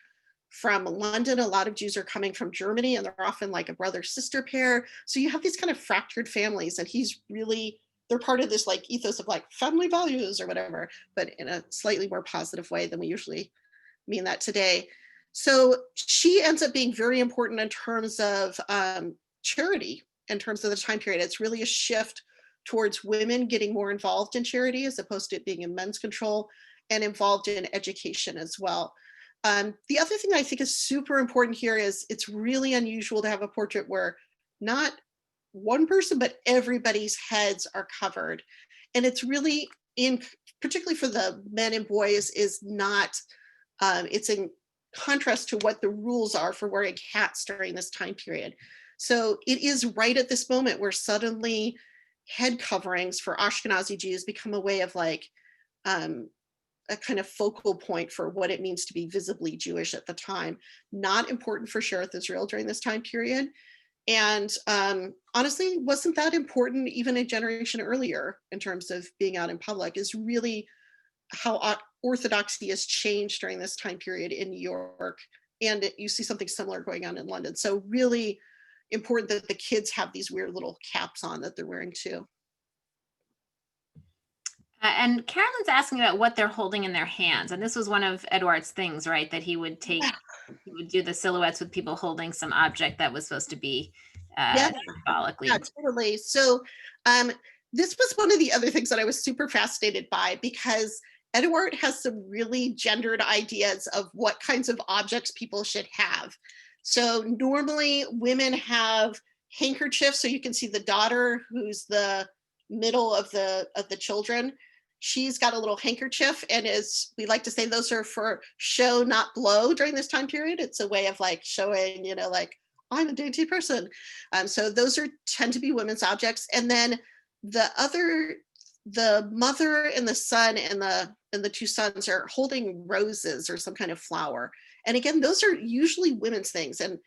from London. A lot of Jews are coming from Germany, and they're often like a brother-sister pair. So you have these kind of fractured families, and they're part of this like ethos of like family values or whatever, but in a slightly more positive way than we usually mean that today. So she ends up being very important in terms of charity, in terms of the time period. It's really a shift towards women getting more involved in charity as opposed to it being in men's control, and involved in education as well. The other thing I think is super important here is it's really unusual to have a portrait where not one person, but everybody's heads are covered. And it's really, particularly for the men and boys, is not, it's in contrast to what the rules are for wearing hats during this time period. So it is right at this moment where suddenly head coverings for Ashkenazi Jews become a way of like, a kind of focal point for what it means to be visibly Jewish at the time. Not important for Shereth Israel during this time period. And honestly, wasn't that important even a generation earlier in terms of being out in public, is really how orthodoxy has changed during this time period in New York. And you see something similar going on in London. So really important that the kids have these weird little caps on that they're wearing too. And Carolyn's asking about what they're holding in their hands. And this was one of Edward's things, right? That he would take, he would do the silhouettes with people holding some object that was supposed to be symbolically. Yeah, totally. So this was one of the other things that I was super fascinated by, because Edward has some really gendered ideas of what kinds of objects people should have. So normally women have handkerchiefs. So you can see the daughter, who's the middle of the children. She's got a little handkerchief, and as we like to say, those are for show, not blow during this time period. It's a way of like showing, you know, like I'm a dainty person. So those tend to be women's objects. And then the mother and the son and the two sons are holding roses or some kind of flower. And again, those are usually women's things. And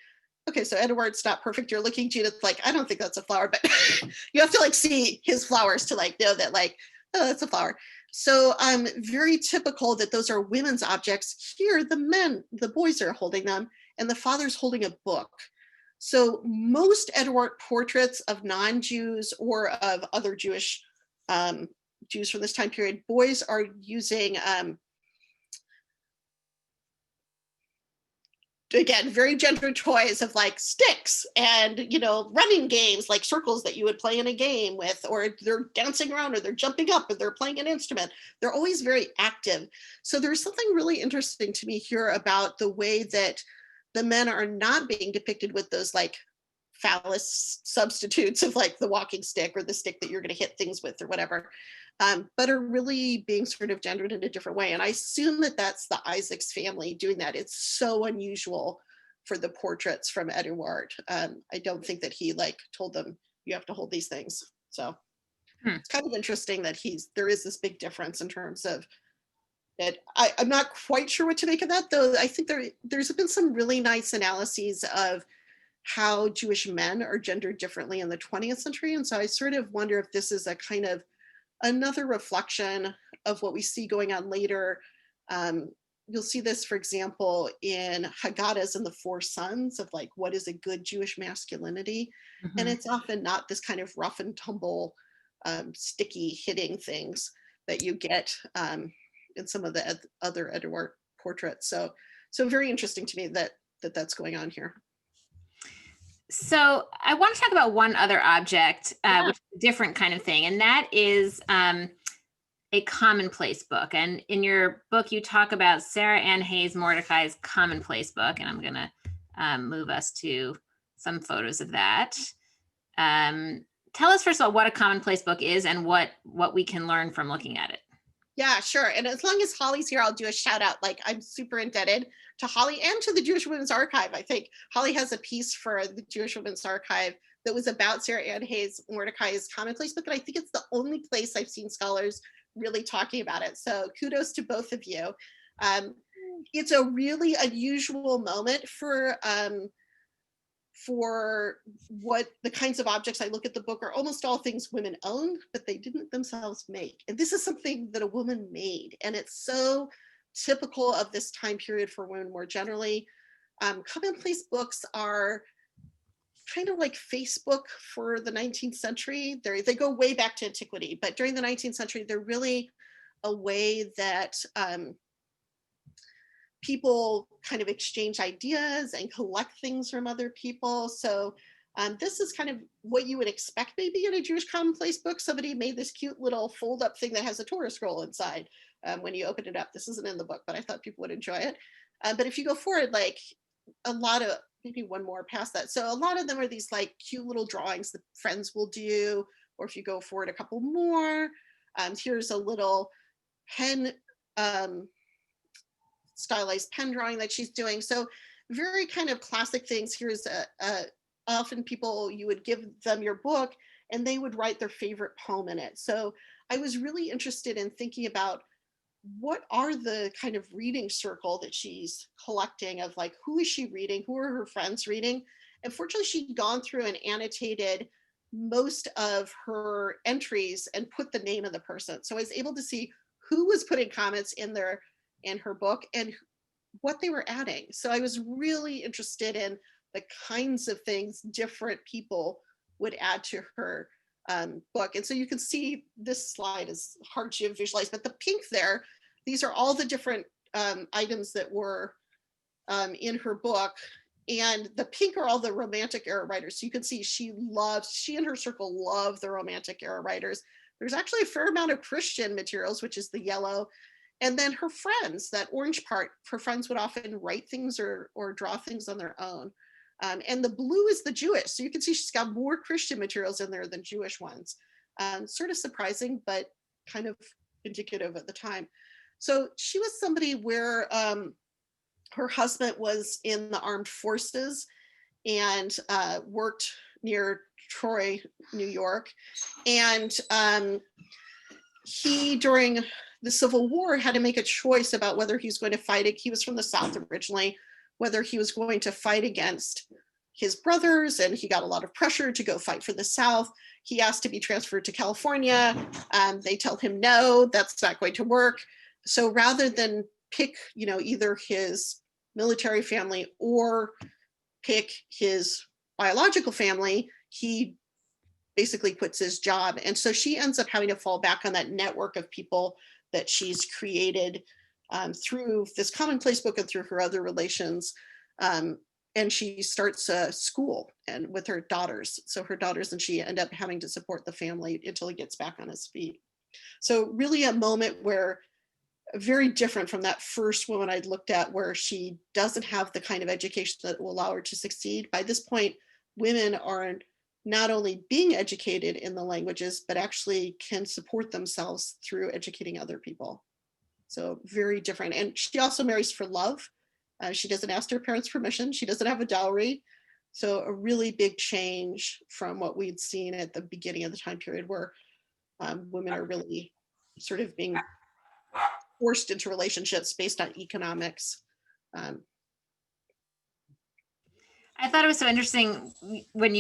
okay, so Edward's not perfect. You're looking, Judith, like, I don't think that's a flower, but you have to like see his flowers to like know that like, oh, that's a flower. So very typical that those are women's objects. Here, the boys are holding them, and the father's holding a book. So most Edward portraits of non-Jews or of other Jewish Jews from this time period, boys are using, again, very gendered toys of like sticks and, you know, running games like circles that you would play in a game with, or they're dancing around, or they're jumping up, or they're playing an instrument. They're always very active. So there's something really interesting to me here about the way that the men are not being depicted with those like phallus substitutes of like the walking stick or the stick that you're going to hit things with or whatever, but are really being sort of gendered in a different way. And I assume that that's the Isaacs family doing that. It's so unusual for the portraits from Edouard. I don't think that he like told them you have to hold these things. So it's kind of interesting that there is this big difference in terms of it. I'm not quite sure what to make of that, though. I think there's been some really nice analyses of how Jewish men are gendered differently in the 20th century. And so I sort of wonder if this is a kind of another reflection of what we see going on later. You'll see this, for example, in Haggadahs and the Four Sons of like, what is a good Jewish masculinity? Mm-hmm. And it's often not this kind of rough and tumble, sticky hitting things that you get in some of the other Edouard portraits. So very interesting to me that that's going on here. So I want to talk about one other object, which is a different kind of thing, and that is a commonplace book. And in your book, you talk about Sarah Ann Hayes Mordecai's Commonplace book, and I'm going to move us to some photos of that. Tell us, first of all, what a commonplace book is and what we can learn from looking at it. Yeah, sure. And as long as Holly's here, I'll do a shout out. Like, I'm super indebted to Holly and to the Jewish Women's Archive. I think Holly has a piece for the Jewish Women's Archive that was about Sarah Ann Hayes Mordecai's Commonplace book. And I think it's the only place I've seen scholars really talking about it. So kudos to both of you. It's a really unusual moment for what the kinds of objects I look at the book are almost all things women owned, but they didn't themselves make. And this is something that a woman made. And it's so typical of this time period for women more generally. Commonplace books are kind of like Facebook for the 19th century. They go way back to antiquity, but during the 19th century, they're really a way that people kind of exchange ideas and collect things from other people. So This is kind of what you would expect maybe in a Jewish commonplace book. Somebody made this cute little fold up thing that has a Torah scroll inside when you open it up. This isn't in the book, but I thought people would enjoy it. But if you go forward, like a lot of, maybe one more past that. So a lot of them are these like cute little drawings that friends will do, or if you go forward a couple more, here's a little pen, stylized pen drawing that she's doing. So very kind of classic things. Here's often people, you would give them your book and they would write their favorite poem in it. So I was really interested in thinking about what are the kind of reading circle that she's collecting of, like, who is she reading? Who are her friends reading? And fortunately, she'd gone through and annotated most of her entries and put the name of the person. So I was able to see who was putting comments in her book and what they were adding. So I was really interested in the kinds of things different people would add to her book. And so you can see this slide is hard to visualize, but the pink there, these are all the different items that were in her book. And the pink are all the romantic era writers. So you can see she and her circle love the romantic era writers. There's actually a fair amount of Christian materials, which is the yellow. And then her friends, that orange part, her friends would often write things or draw things on their own. And the blue is the Jewish. So you can see she's got more Christian materials in there than Jewish ones. Sort of surprising, but kind of indicative at the time. So she was somebody where her husband was in the armed forces and worked near Troy, New York. And he, during the Civil War, had to make a choice about whether he was going to fight it. He was from the South originally, whether he was going to fight against his brothers, and he got a lot of pressure to go fight for the South. He asked to be transferred to California. They tell him, no, that's not going to work. So rather than pick, either his military family or pick his biological family, he basically quits his job. And so she ends up having to fall back on that network of people that she's created through this commonplace book and through her other relations. And she starts a school and with her daughters. So her daughters and she end up having to support the family until he gets back on his feet. So really a moment where very different from that first woman I'd looked at, where she doesn't have the kind of education that will allow her to succeed. By this point, women are not only being educated in the languages, but actually can support themselves through educating other people. So very different. And she also marries for love. She doesn't ask her parents' permission. She doesn't have a dowry. So a really big change from what we'd seen at the beginning of the time period, where women are really sort of being forced into relationships based on economics. I thought it was so interesting when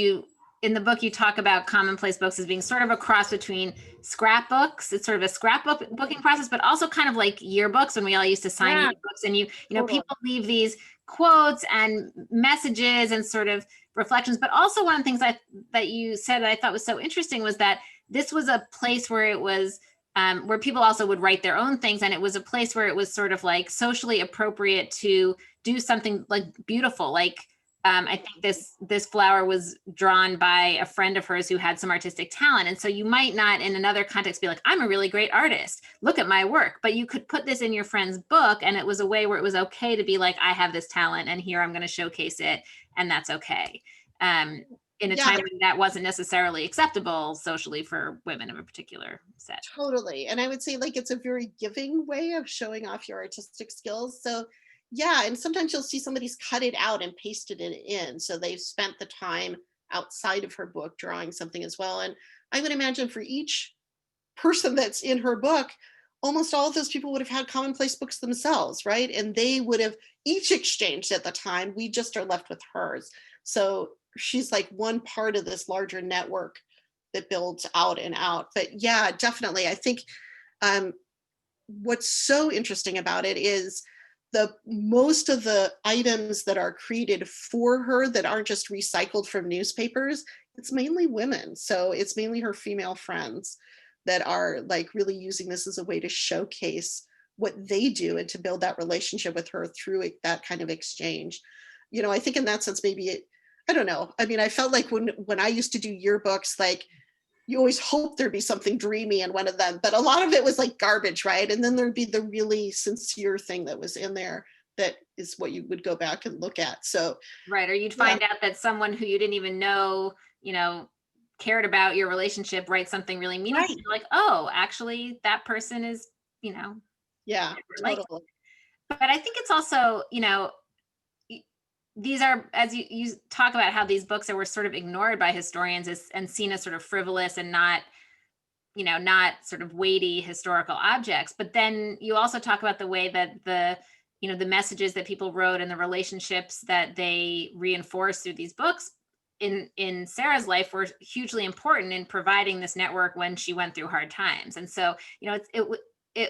in the book, you talk about commonplace books as being sort of a cross between scrapbooks. It's sort of a scrapbooking process, but also kind of like yearbooks when we all used to sign yearbooks, and totally. People leave these quotes and messages and sort of reflections. But also one of the things that you said that I thought was so interesting was that this was a place where it was where people also would write their own things, and it was a place where it was sort of like socially appropriate to do something like beautiful, like. I think this flower was drawn by a friend of hers who had some artistic talent. And so you might not in another context be like, I'm a really great artist, look at my work. But you could put this in your friend's book, and it was a way where it was okay to be like, I have this talent and here I'm going to showcase it. And that's okay. In a time when that wasn't necessarily acceptable socially for women of a particular set. Totally. And I would say, like, it's a very giving way of showing off your artistic skills. So yeah, and sometimes you'll see somebody's cut it out and pasted it in. So they've spent the time outside of her book drawing something as well. And I would imagine for each person that's in her book, almost all of those people would have had commonplace books themselves, right? And they would have each exchanged at the time. We just are left with hers. So she's like one part of this larger network that builds out and out. But yeah, definitely. I think what's so interesting about it is most of the items that are created for her that aren't just recycled from newspapers, it's mainly women. So it's mainly her female friends that are like really using this as a way to showcase what they do and to build that relationship with her through that kind of exchange. I think in that sense, maybe I don't know. I mean, I felt like when I used to do yearbooks, like you always hope there'd be something dreamy in one of them, but a lot of it was like garbage, right? And then there'd be the really sincere thing that was in there that is what you would go back and look at. So Right. Or you'd yeah, find out that someone who you didn't even know, cared about your relationship writes something really meaningful. right. You're like, oh, actually, that person is, Yeah, like. totally. But I think it's also, these are, as you talk about how these books were sort of ignored by historians and seen as sort of frivolous and not sort of weighty historical objects. But then you also talk about the way that the messages that people wrote and the relationships that they reinforced through these books in Sarah's life were hugely important in providing this network when she went through hard times. And so,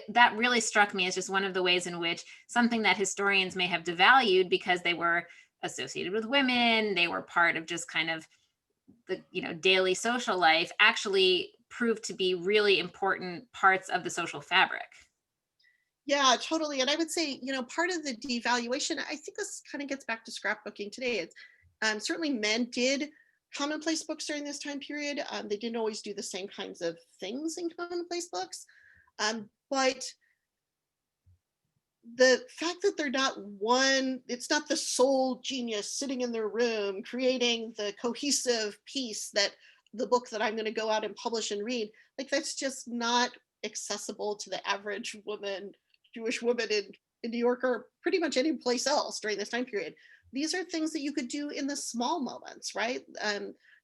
that really struck me as just one of the ways in which something that historians may have devalued because they were associated with women, they were part of just kind of the daily social life, actually proved to be really important parts of the social fabric. Yeah, totally. And I would say, part of the devaluation, I think this kind of gets back to scrapbooking today. It's certainly men did commonplace books during this time period. They didn't always do the same kinds of things in commonplace books. But the fact that they're not it's not the sole genius sitting in their room creating the cohesive piece that the book that I'm going to go out and publish and read, like that's just not accessible to the average woman, Jewish woman in New York or pretty much any place else during this time period. These are things that you could do in the small moments, right?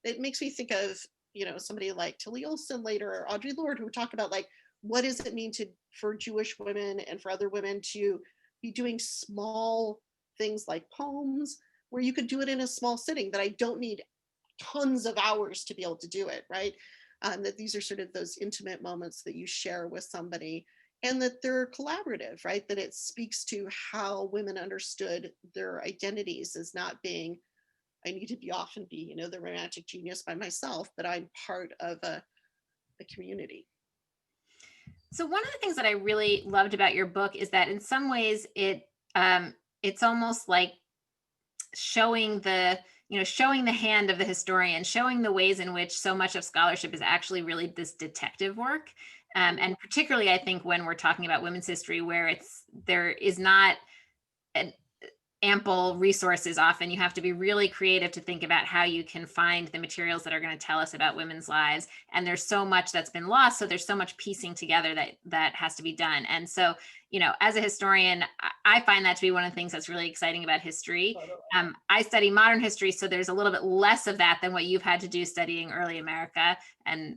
It makes me think of, somebody like Tilly Olson later or Audre Lorde who talk about like, what does it mean for Jewish women and for other women to be doing small things like poems where you could do it in a small sitting, that I don't need tons of hours to be able to do it, right? That these are sort of those intimate moments that you share with somebody and that they're collaborative, right? That it speaks to how women understood their identities as not being, I need to be off and be, the romantic genius by myself, but I'm part of a community. So one of the things that I really loved about your book is that in some ways it's almost like showing the hand of the historian, showing the ways in which so much of scholarship is actually really this detective work. And particularly, I think when we're talking about women's history, where there is not an ample resources, often you have to be really creative to think about how you can find the materials that are going to tell us about women's lives. And there's so much that's been lost. So there's so much piecing together that has to be done. And so, as a historian, I find that to be one of the things that's really exciting about history. I study modern history, so there's a little bit less of that than what you've had to do studying early America and,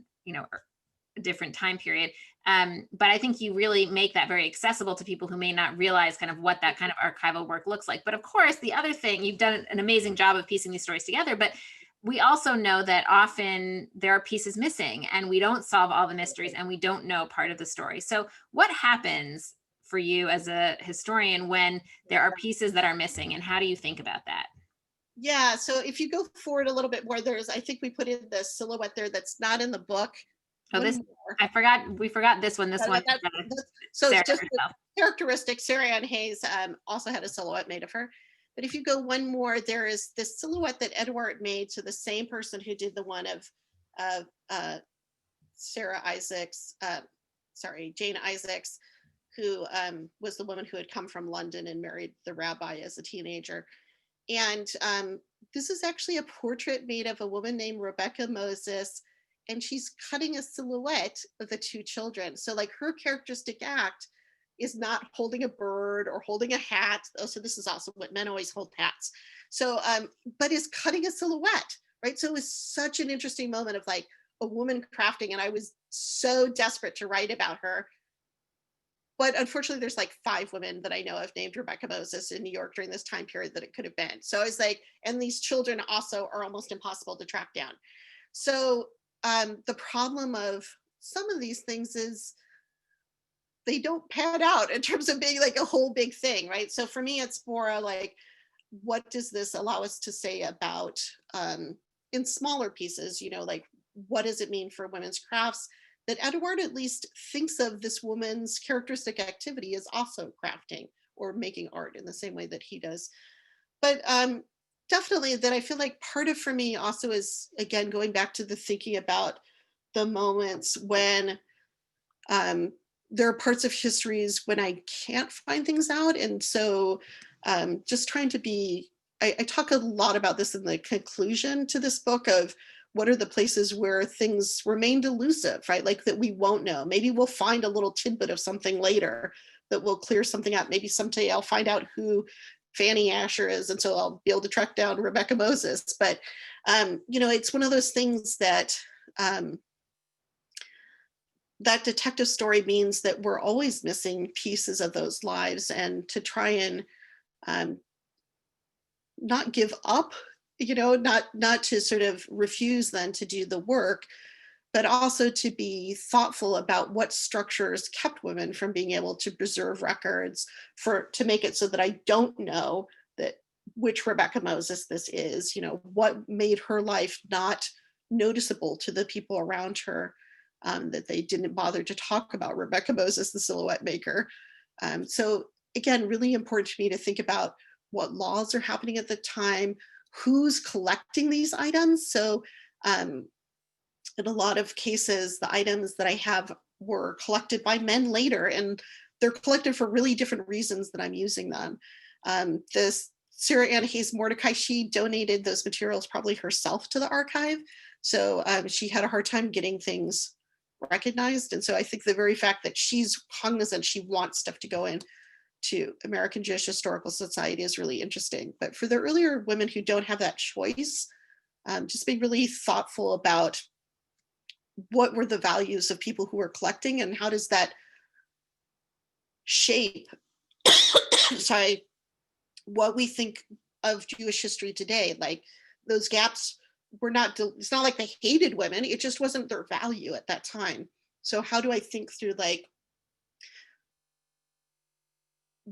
a different time period. But I think you really make that very accessible to people who may not realize kind of what that kind of archival work looks like. But of course, the other thing, you've done an amazing job of piecing these stories together, but we also know that often there are pieces missing and we don't solve all the mysteries and we don't know part of the story. So what happens for you as a historian when there are pieces that are missing, and how do you think about that? Yeah, so if you go forward a little bit more, I think we put in the silhouette there that's not in the book. Oh, One this, more. I forgot, we forgot this one. This one. So Sarah it's just herself. characteristic. Sarah Ann Hayes also had a silhouette made of her. But if you go one more, there is this silhouette that Edward made to the same person who did the one of Sarah Isaacs, Jane Isaacs, who was the woman who had come from London and married the rabbi as a teenager. And this is actually a portrait made of a woman named Rebecca Moses, and she's cutting a silhouette of the two children. So like her characteristic act is not holding a bird or holding a hat. Oh, so this is also what men always hold hats. So, but is cutting a silhouette, right? So it was such an interesting moment of like a woman crafting, and I was so desperate to write about her. But unfortunately, there's like 5 women that I know of named Rebecca Moses in New York during this time period that it could have been. So I was like, and these children also are almost impossible to track down. So the problem of some of these things is they don't pan out in terms of being like a whole big thing, right? So for me, it's more like, what does this allow us to say about in smaller pieces, like what does it mean for women's crafts? That Edward at least thinks of this woman's characteristic activity as also crafting or making art in the same way that he does. But definitely that I feel like part of for me also is, again, going back to the thinking about the moments when um, there are parts of histories when I can't find things out. And so just trying to be, I talk a lot about this in the conclusion to this book of what are the places where things remained elusive, right? Like that we won't know. Maybe we'll find a little tidbit of something later that will clear something up. Maybe someday I'll find out who Fanny Asher is. And so I'll be able to track down Rebecca Moses. But, it's one of those things that um, that detective story means that we're always missing pieces of those lives, and to try and um, not give up, not to sort of refuse then to do the work, but also to be thoughtful about what structures kept women from being able to preserve records to make it so that I don't know that which Rebecca Moses this is, what made her life not noticeable to the people around her, that they didn't bother to talk about Rebecca Moses, the silhouette maker. So again, really important to me to think about what laws are happening at the time, who's collecting these items. So in a lot of cases, the items that I have were collected by men later, and they're collected for really different reasons that I'm using them. This Sarah Ann Hayes Mordecai, she donated those materials probably herself to the archive. So she had a hard time getting things recognized. And so I think the very fact that she's cognizant, she wants stuff to go in to American Jewish Historical Society is really interesting. But for the earlier women who don't have that choice, just being really thoughtful about what were the values of people who were collecting and how does that shape sorry, what we think of Jewish history today. Like those gaps were not, it's not like they hated women, it just wasn't their value at that time. So how do I think through like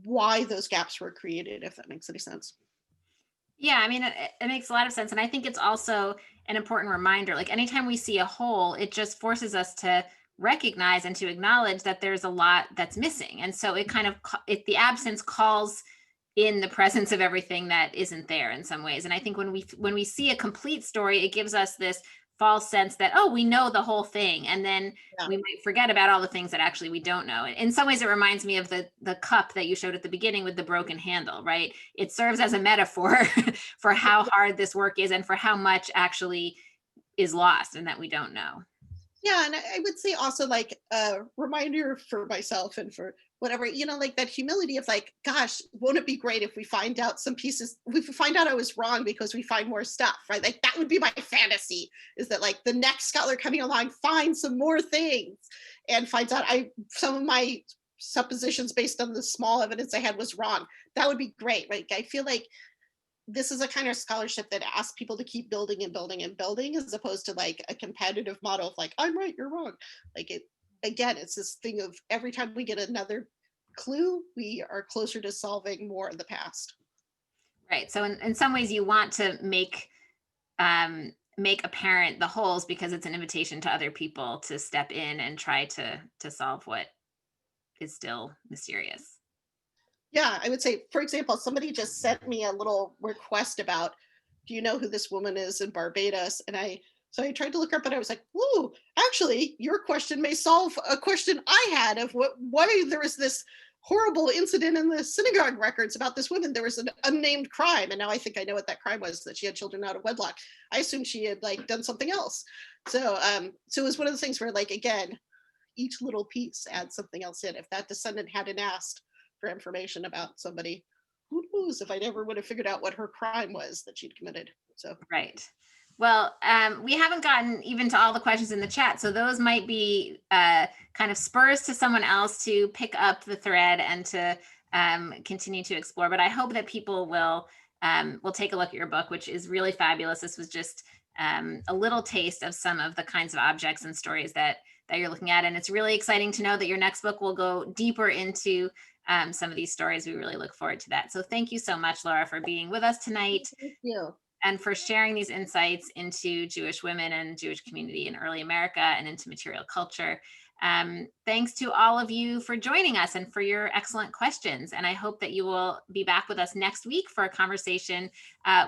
why those gaps were created, if that makes any sense? Yeah, I mean, it makes a lot of sense. And I think it's also an important reminder, like anytime we see a hole, it just forces us to recognize and to acknowledge that there's a lot that's missing. And so it kind of, the absence calls in the presence of everything that isn't there in some ways. And I think when we see a complete story, it gives us this false sense that, oh, we know the whole thing, and then Yeah. we might forget about all the things that actually we don't know. In some ways, it reminds me of the cup that you showed at the beginning with the broken handle, right? It serves as a metaphor for how hard this work is and for how much actually is lost and that we don't know. Yeah, and I would say also like a reminder for myself and for whatever, like that humility of like, gosh, won't it be great if we find out some pieces, we find out I was wrong because we find more stuff, right? Like that would be my fantasy, is that like the next scholar coming along finds some more things and finds out some of my suppositions based on the small evidence I had was wrong. That would be great, right? I feel like this is a kind of scholarship that asks people to keep building and building and building, as opposed to like a competitive model of like, I'm right, you're wrong. Like it, again, it's this thing of every time we get another clue, we are closer to solving more of the past. Right. So in some ways you want to make apparent the holes because it's an invitation to other people to step in and try to solve what is still mysterious. Yeah, I would say, for example, somebody just sent me a little request about, do you know who this woman is in Barbados? And so I tried to look her up, and I was like, "Ooh, actually, your question may solve a question I had of why there was this horrible incident in the synagogue records about this woman. There was an unnamed crime, and now I think I know what that crime was, that she had children out of wedlock. I assumed she had like done something else. So it was one of the things where like again, each little piece adds something else in. If that descendant hadn't asked for information about somebody, who knows if I'd ever would have figured out what her crime was that she'd committed. So Right. Well, we haven't gotten even to all the questions in the chat, so those might be kind of spurs to someone else to pick up the thread and to continue to explore. But I hope that people will take a look at your book, which is really fabulous. This was just a little taste of some of the kinds of objects and stories that you're looking at, and it's really exciting to know that your next book will go deeper into some of these stories. We really look forward to that. So thank you so much, Laura, for being with us tonight. thank you. and for sharing these insights into Jewish women and Jewish community in early America and into material culture. Thanks to all of you for joining us and for your excellent questions. And I hope that you will be back with us next week for a conversation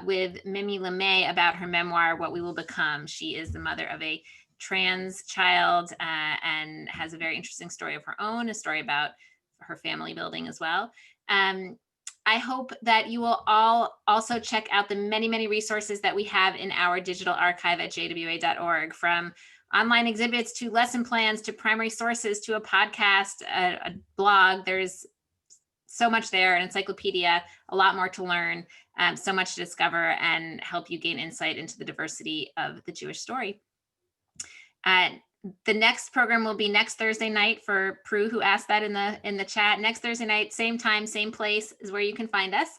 with Mimi LeMay about her memoir, What We Will Become. She is the mother of a trans child and has a very interesting story of her own, a story about her family building as well. I hope that you will all also check out the many, many resources that we have in our digital archive at jwa.org, from online exhibits to lesson plans to primary sources to a podcast, a blog. There's so much there, an encyclopedia, a lot more to learn, so much to discover and help you gain insight into the diversity of the Jewish story. The next program will be next Thursday night for Prue, who asked that in the chat. Next Thursday night, same time, same place is where you can find us.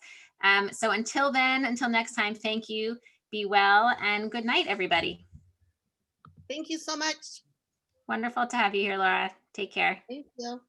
So until then, until next time, thank you, be well, and good night, everybody. Thank you so much. Wonderful to have you here, Laura. Take care. Thank you.